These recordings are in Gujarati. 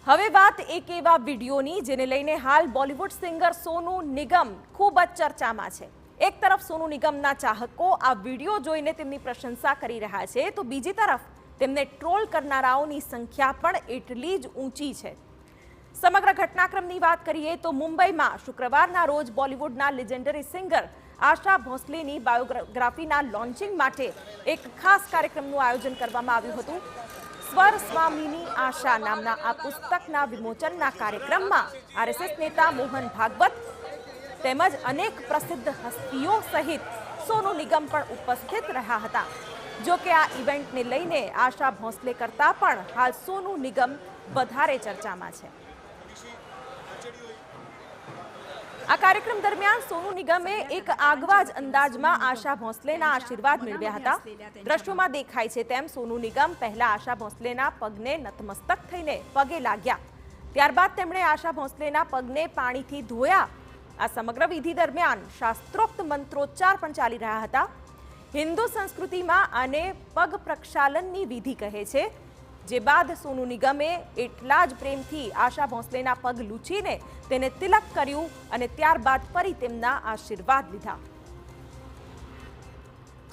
હવે વાત એક એવા વિડીયોની જેને લઈને હાલ બોલિવૂડ સિંગર સોનુ નિગમ ખૂબ જ ચર્ચામાં છે। એક તરફ સોનુ નિગમના ચાહકો આ વિડીયો જોઈને તેમની પ્રશંસા કરી રહ્યા છે, તો બીજી તરફ તેમને ટ્રોલ કરનારાઓની સંખ્યા પણ એટલી જ ઊંચી છે। સમગ્ર ઘટનાક્રમની વાત કરીએ તો મુંબઈમાં શુક્રવારના રોજ બોલિવૂડના લેજેન્ડરી સિંગર આશા ભોંસલેની બાયોગ્રાફીના લોન્ચિંગ માટે એક ખાસ કાર્યક્રમનું આયોજન કરવામાં આવ્યું હતું। સ્વર સ્વામીની આશા નામના આ પુસ્તકના વિમોચનના કાર્યક્રમમાં આરએસએસ નેતા મોહન ભાગવત તેમજ અનેક પ્રસિદ્ધ હસ્તીઓ સહિત સોનુ નિગમ પણ ઉપસ્થિત રહ્યા હતા। જો કે આ ઇવેન્ટને લઈને આશા ભોંસલે કરતાં પણ હાલ સોનુ નિગમ વધારે ચર્ચામાં છે। આ કાર્યક્રમ દરમિયાન સોનુ નિગમે એક આગવા જ અંદાજમાં આશા ભોંસલેના આશીર્વાદ મેળવ્યા હતા। દ્રશ્યોમાં દેખાય છે તેમ સોનુ નિગમ પહેલા આશા ભોંસલેના પગને નતમસ્તક થઈને પગે લાગ્યા, ત્યારબાદ તેમણે આશા ભોંસલેના પગને પાણીથી ધોયા। આ સમગ્ર વિધિ દરમિયાન શાસ્ત્રોક્ત મંત્રોચ્ચાર પણ ચાલી રહ્યા હતા। હિન્દુ સંસ્કૃતિમાં આને પગ પ્રક્ષાલનની વિધિ કહે છે। જે બાદ સોનુ નિગમે એટલા જ પ્રેમથી આશા ભોંસલેના પગ લૂછીને તેને તિલક કર્યું અને ત્યારબાદ ફરી તેમના આશીર્વાદ લીધા।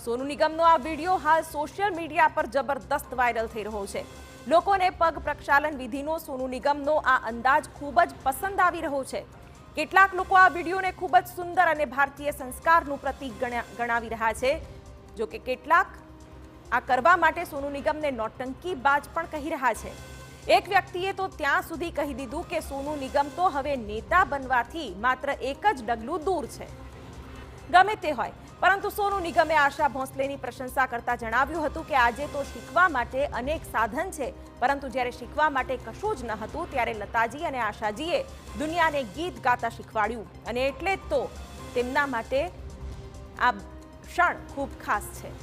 સોનુ નિગમનો આ વિડીયો હાલ સોશિયલ મીડિયા પર જબરદસ્ત વાયરલ થઈ રહ્યો છે। લોકોને પગ પ્રક્ષાલન વિધિનો સોનુ નિગમનો આ અંદાજ ખૂબ જ પસંદ આવી રહ્યો છે। કેટલાક લોકો આ વિડીયોને ખૂબ જ સુંદર અને ભારતીય સંસ્કારનું પ્રતીક ગણાવી રહ્યા છે। જો કે કેટલાક આ કરવા માટે સોનુ નિગમને નોટંકીબાજ પણ કહી રહ્યા છે। એક વ્યક્તિએ તો ત્યાં સુધી કહી દીધું કે સોનુ નિગમ તો હવે નેતા બનવાથી માત્ર એક જ ડગલું દૂર છે। ગમે તે હોય, પરંતુ સોનુ નિગમે આશા ભોંસલેની પ્રશંસા કરતા જણાવ્યું હતું કે આજે તો શીખવા માટે અનેક સાધન છે, પરંતુ જ્યારે શીખવા માટે કશું જ ન હતું ત્યારે લતાજી અને આશાજીએ દુનિયાને ગીત ગાતા શીખવાડ્યું અને એટલે જ તો તેમના માટે આ ક્ષણ ખૂબ ખાસ છે।